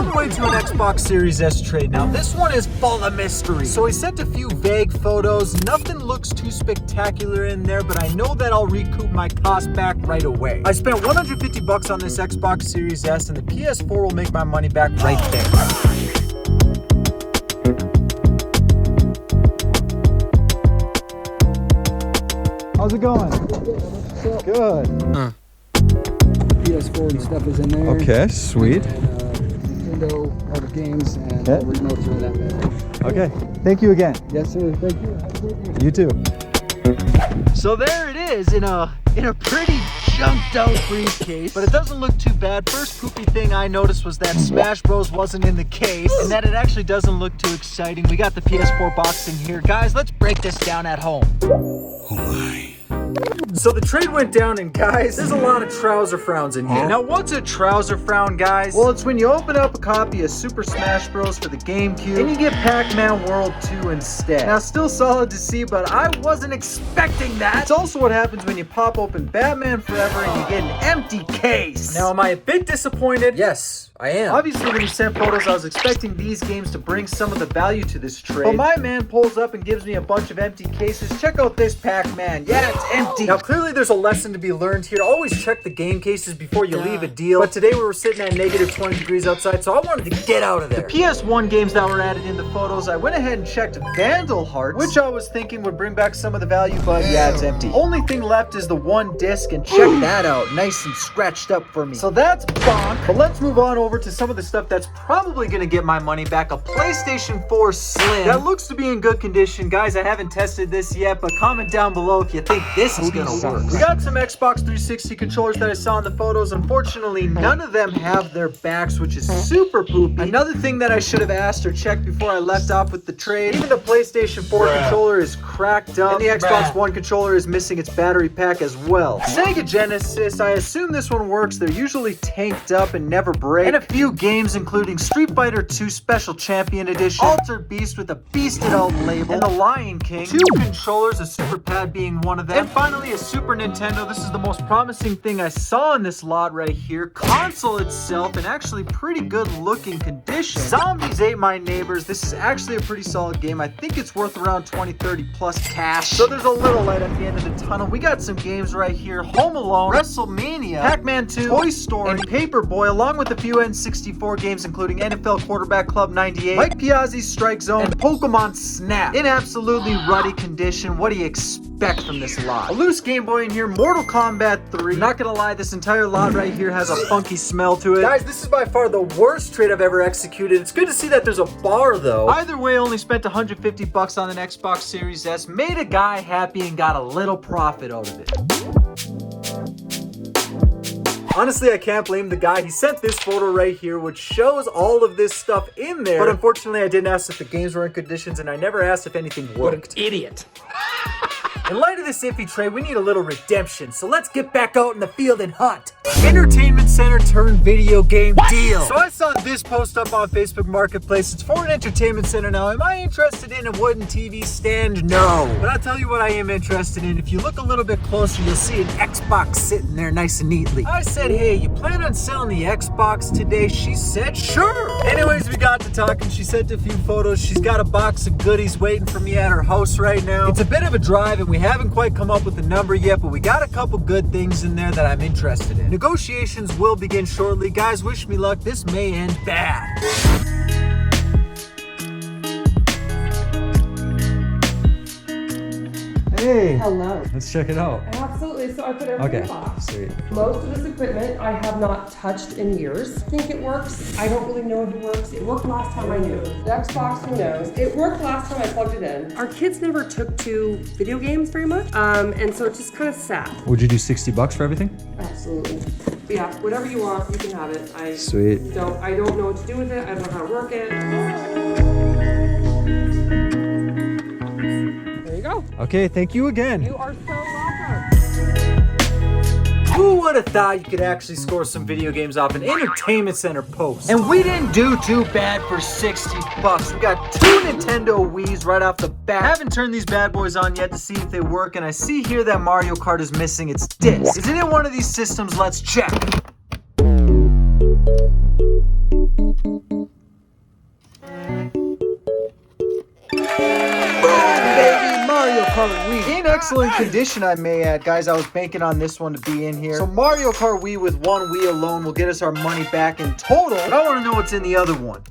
on the way to an Xbox Series S trade. Now this one is full of mystery. So I sent a few vague photos. Nothing looks too spectacular in there, but I know that I'll recoup my cost back right away. I spent $150 on this Xbox Series S, and the PS4 will make my money back right there. How's it going? Good. PS4 and stuff is in there. Okay, sweet. And Nintedo, all the games, and all the remotes are in that bag. Okay, thank you again. Yes, sir. Thank you. You too. So there it is in a pretty junked out briefcase, but it doesn't look too bad. First poopy thing I noticed was that Smash Bros wasn't in the case, and that it actually doesn't look too exciting. We got the PS4 box in here. Guys, let's break this down at home. Oh my. So the trade went down, and guys, there's a lot of trouser frowns in here. Now, what's a trouser frown, guys? Well, it's when you open up a copy of Super Smash Bros. For the GameCube, and you get Pac-Man World 2 instead. Now, still solid to see, but I wasn't expecting that. It's also what happens when you pop open Batman Forever and you get an empty case. Now, am I a bit disappointed? Yes, I am. Obviously, when you sent photos, I was expecting these games to bring some of the value to this trade. But my man pulls up and gives me a bunch of empty cases. Check out this Pac-Man. Yeah, it's empty. Now, clearly there's a lesson to be learned here. Always check the game cases before you leave a deal. But today we were sitting at negative 20 degrees outside, so I wanted to get out of there. The PS1 games that were added in the photos, I went ahead and checked Vandal Hearts, which I was thinking would bring back some of the value, but yeah, it's empty. Only thing left is the one disc, and check that out. Nice and scratched up for me. So that's bonk. But let's move on over to some of the stuff that's probably gonna get my money back. A PlayStation 4 Slim. That looks to be in good condition. Guys, I haven't tested this yet, but comment down below if you think this is gonna work. We got some Xbox 360 controllers that I saw in the photos. Unfortunately, none of them have their backs, which is super poopy. Another thing that I should have asked or checked before I left off with the trade, even the PlayStation 4 controller is cracked up, and the Xbox One controller is missing its battery pack as well. Sega Genesis, I assume this one works. They're usually tanked up and never break. And a few games including Street Fighter 2 Special Champion Edition, Altered Beast with a Beasted Out label, and the Lion King. 2 controllers, a Super Pad being one of them, and finally a Super Nintendo. This is the most promising thing I saw in this lot right here. Console itself in actually pretty good looking condition. Zombies Ate My Neighbors. This is actually a pretty solid game. I think it's worth around 20-30 plus cash. So there's a little light at the end of the tunnel. We got some games right here. Home Alone, WrestleMania, Pac-Man 2, Toy Story, and Paperboy, along with a few N64 games including NFL Quarterback Club 98, Mike Piazzi's Strike Zone, and Pokemon Snap. In absolutely ruddy condition. What do you expect from this lot? A loose Game Boy in here, Mortal Kombat 3. Not gonna lie, this entire lot right here has a funky smell to it. Guys, this is by far the worst trade I've ever executed. It's good to see that there's a bar though. Either way, only spent $150 on an Xbox Series S, made a guy happy and got a little profit out of it. Honestly, I can't blame the guy. He sent this photo right here, which shows all of this stuff in there. But unfortunately, I didn't ask if the games were in conditions, and I never asked if anything worked. What an idiot. In light of this iffy trade, we need a little redemption, so let's get back out in the field and hunt. Entertainment center turned video game deal. So I saw this post up on Facebook Marketplace. It's for an entertainment center now. Am I interested in a wooden TV stand? No. But I'll tell you what I am interested in. If you look a little bit closer, you'll see an Xbox sitting there nice and neatly. I said, hey, you plan on selling the Xbox today? She said, sure. Anyways, we got to talking. She sent a few photos. She's got a box of goodies waiting for me at her house right now. It's a bit of a drive, and we haven't quite come up with a number yet, but we got a couple good things in there that I'm interested in. Negotiations will begin shortly. Guys, wish me luck. This may end bad. Hey. Hello. Let's check it out. Absolutely. So I put everything in the box. Sweet. Most of this equipment I have not touched in years. I think it works. I don't really know if it works. It worked last time I knew. The Xbox, who knows? It worked last time I plugged it in. Our kids never took to video games very much, and so it's just kind of sad. Would you do $60 for everything? Absolutely. But yeah, whatever you want, you can have it. Sweet. I don't know what to do with it. I don't know how to work it. There you go. Okay, thank you again. You are so welcome. Who would have thought you could actually score some video games off an entertainment center post? And we didn't do too bad for $60. We got 2 Nintendo Wii's right off the bat. I haven't turned these bad boys on yet to see if they work, and I see here that Mario Kart is missing its disc. Is it in one of these systems? Let's check. Mario Kart Wii. In excellent condition, I may add. Guys, I was banking on this one to be in here. So Mario Kart Wii with one Wii alone will get us our money back in total. But I want to know what's in the other one.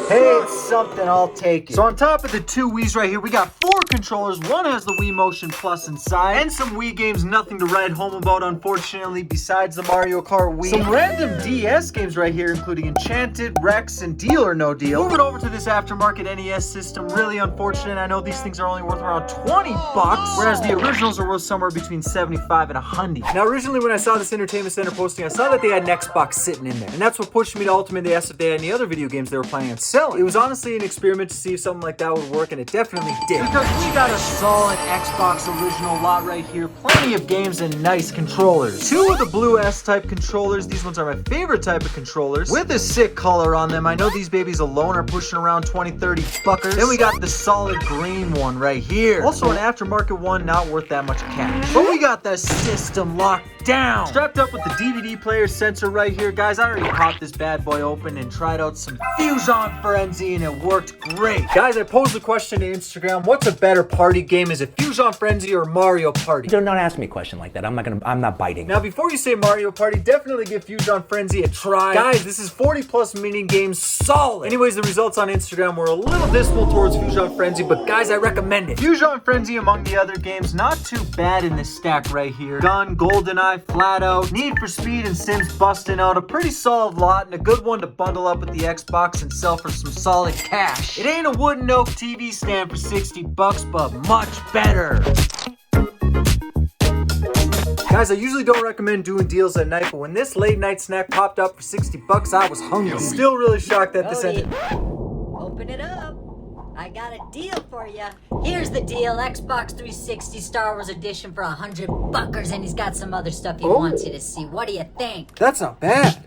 Hey, it's something, I'll take it. So on top of the two Wiis right here, we got 4 controllers. One has the Wii Motion Plus inside, and some Wii games, nothing to write home about, unfortunately, besides the Mario Kart Wii. Some random DS games right here, including Enchanted, Rex, and Deal or No Deal. Moving over to this aftermarket NES system, really unfortunate. I know these things are only worth around 20 bucks, whereas the originals are worth somewhere between 75 and 100. Now, originally when I saw this Entertainment Center posting, I saw that they had an Xbox sitting in there, and that's what pushed me to ultimately ask if they had any other video games they were planning on selling. It was honestly an experiment to see if something like that would work, and it definitely did. Because we got a solid Xbox original lot right here, plenty of games and nice controllers. 2 of the blue S-type controllers, these ones are my favorite type of controllers, with a sick color on them. I know these babies alone are pushing around 20-30 buckers. Then we got the solid green one right here. Also an aftermarket one, not worth that much cash. But we got the system locked down. Strapped up with the DVD player sensor right here. Guys, I already popped this bad boy open and tried out some Fusion Frenzy, and it worked great. Guys, I posed the question to Instagram, what's a better party game? Is it Fusion Frenzy or Mario Party? Don't ask me a question like that. I'm not biting. Now, before you say Mario Party, definitely give Fusion Frenzy a try. Guys, this is 40 plus mini games solid. Anyways, the results on Instagram were a little dismal towards Fusion Frenzy, but guys, I recommend it. Fusion Frenzy among the other games, not too bad in this stack right here. Gun, GoldenEye, Flat Out, Need for Speed, and Sims busting out. A pretty solid lot and a good one to bundle up with the Xbox and sell for some solid cash. It ain't a wooden oak TV stand for 60 bucks, but much better. Guys, I usually don't recommend doing deals at night, but when this late night snack popped up for 60 bucks, I was hungry. Still really shocked that this ended. Open it up. I got a deal for you. Here's the deal. Xbox 360 Star Wars Edition for 100 buckers, and he's got some other stuff he wants you to see. What do you think? That's not bad.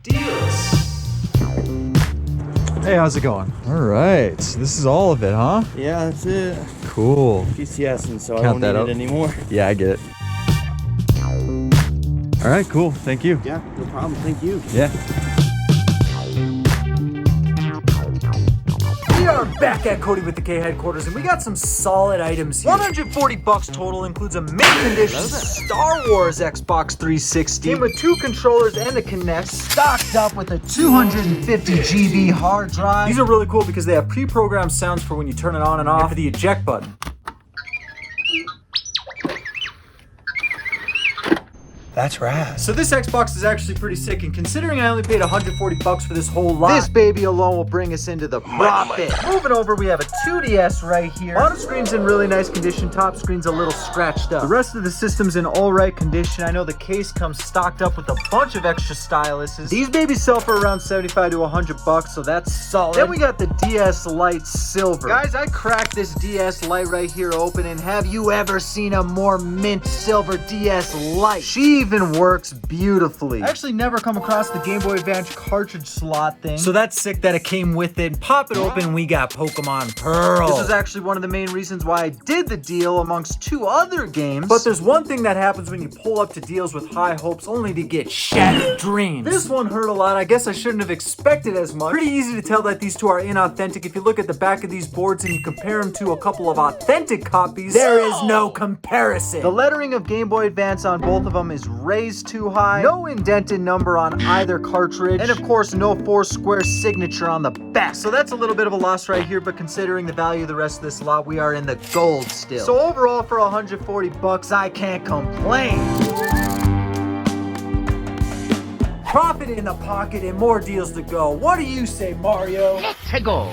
Deals. Hey, how's it going? All right, this is all of it, huh? Yeah, that's it. Cool. PCS, and so Count I that don't up. need it anymore. Yeah, I get it. All right, cool. Thank you. Yeah, no problem. Thank you. Yeah. We are back at Kody with the K headquarters, and we got some solid items here. 140 bucks total, includes a mint condition Star Wars Xbox 360. Came with 2 controllers and a Kinect, stocked up with a 250 GB hard drive. These are really cool because they have pre-programmed sounds for when you turn it on and off, and for the eject button. That's rad. So this Xbox is actually pretty sick, and considering I only paid 140 bucks for this whole lot, this baby alone will bring us into the profit. Moving over, we have a 2DS right here. Bottom screen's in really nice condition, top screen's a little scratched up. The rest of the system's in all right condition. I know the case comes stocked up with a bunch of extra styluses. These babies sell for around 75 to 100 bucks, so that's solid. Then we got the DS Lite Silver. Guys, I cracked this DS Lite right here open, and have you ever seen a more mint silver DS Lite? She even works beautifully. I actually never come across the Game Boy Advance cartridge slot thing, so that's sick that it came with it. Pop it open, we got Pokemon Pearl. This is actually one of the main reasons why I did the deal amongst 2 other games. But there's one thing that happens when you pull up to deals with high hopes only to get shattered dreams. This one hurt a lot. I guess I shouldn't have expected as much. Pretty easy to tell that these 2 are inauthentic. If you look at the back of these boards and you compare them to a couple of authentic copies, there is no comparison. The lettering of Game Boy Advance on both of them is raised too high, no indented number on either cartridge, and of course no 4-square signature on the back. So that's a little bit of a loss right here, but considering the value of the rest of this lot, we are in the gold still. So overall, for 140 bucks, I can't complain. Profit in the pocket and more deals to go. What do you say, Mario? Let's go.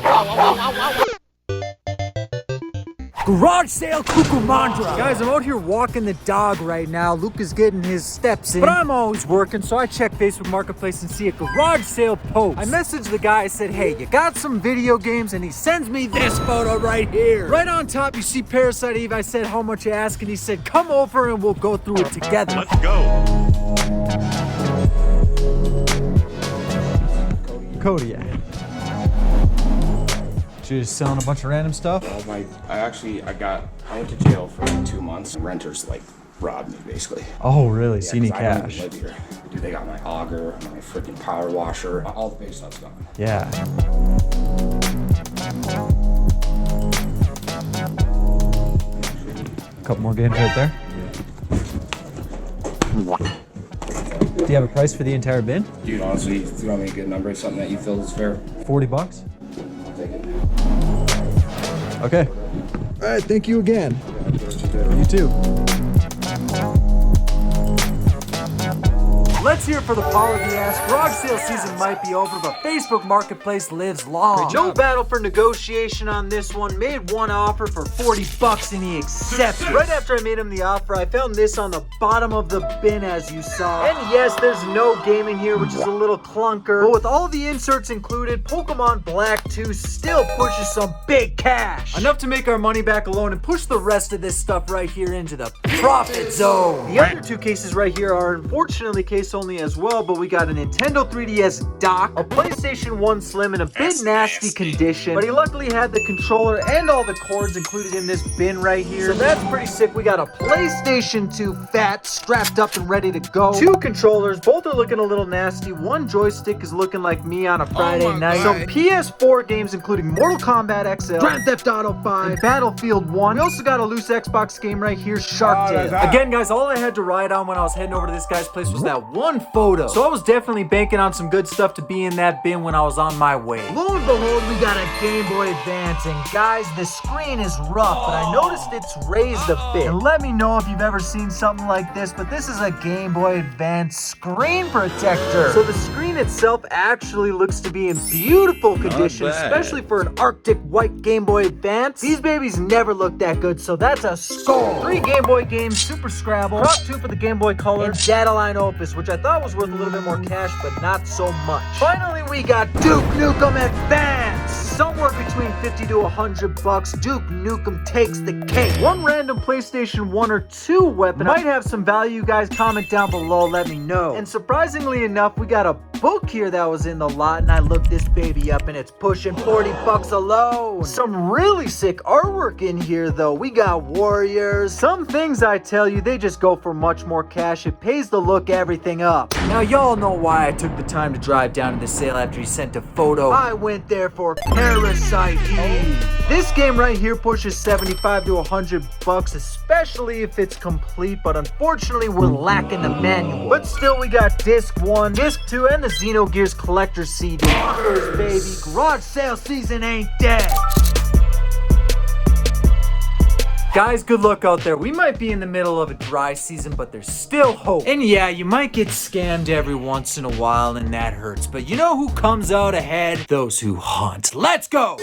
Garage sale Cucumandra. Guys, I'm out here walking the dog right now. Luke is getting his steps in, but I'm always working, so I check Facebook Marketplace and see a garage sale post. I messaged the guy, I said, hey, you got some video games? And he sends me this photo right here. Right on top, you see Parasite Eve. I said, how much you ask? And he said, come over and we'll go through it together. Let's go. Kody, yeah. You're just selling a bunch of random stuff? I went to jail for like 2 months. Renters like robbed me, basically. Oh, really? So you need Yeah, 'cause I don't cash. even live here. Dude, they got my auger, my freaking power washer, all the big stuff's gone. Yeah. Couple more games right there. Do you have a price for the entire bin? Dude, honestly, throw me a good number, something that you feel is fair. 40 bucks? I'll take it. Okay. All right, thank you again. You too. Let's hear it for the power of the ass. Garage sale season might be over, but Facebook Marketplace lives long. No battle for negotiation on this one. Made one offer for 40 bucks and he accepted. Right after I made him the offer, I found this on the bottom of the bin as you saw. And yes, there's no game in here, which is a little clunker. But with all the inserts included, Pokemon Black 2 still pushes some big cash. Enough to make our money back alone and push the rest of this stuff right here into the profit zone. The other two cases right here are unfortunately case only as well, but we got a Nintendo 3DS dock, a PlayStation 1 Slim in a bit nasty condition, but he luckily had the controller and all the cords included in this bin right here. So that's pretty sick. We got a PlayStation 2 Fat strapped up and ready to go. Two controllers, both are looking a little nasty. One joystick is looking like me on a Friday night. Some PS4 games including Mortal Kombat XL, Grand Theft Auto 5, and Battlefield 1. We also got a loose Xbox game right here, Shark Tale. Again, guys, all I had to ride on when I was heading over to this guy's place was that one photo. So I was definitely banking on some good stuff to be in that bin when I was on my way. Lo and behold, we got a Game Boy Advance, and guys, the screen is rough, but I noticed it's raised a bit. And let me know if you've ever seen something like this, but this is a Game Boy Advance screen protector. So the screen itself actually looks to be in beautiful condition, especially for an Arctic white Game Boy Advance. These babies never look that good, so that's a score. 3 Game Boy games, Super Scrabble, Prop 2 for the Game Boy Color, and Data Line Opus, which I thought was worth a little bit more cash, but not so much. Finally, we got Duke Nukem Advance. Somewhere between 50 to 100 bucks, Duke Nukem takes the cake. One random PlayStation 1 or 2 weapon might have some value. Guys, comment down below, let me know. And surprisingly enough, we got a book here that was in the lot, and I looked this baby up and it's pushing 40 bucks alone. Some really sick artwork in here though. We got warriors. Some things I tell you, they just go for much more cash. It pays to look everything up. Now y'all know why I took the time to drive down to the sale after he sent a photo. I went there for Parasite Eve. This game right here pushes 75 to 100 bucks, especially if it's complete, but unfortunately we're lacking the manual. But still, we got disc 1, disc 2, and the Xenogears collector CD. Baby, garage sale season ain't dead. Guys, good luck out there. We might be in the middle of a dry season, but there's still hope. And yeah, you might get scammed every once in a while, and that hurts. But you know who comes out ahead? Those who hunt. Let's go!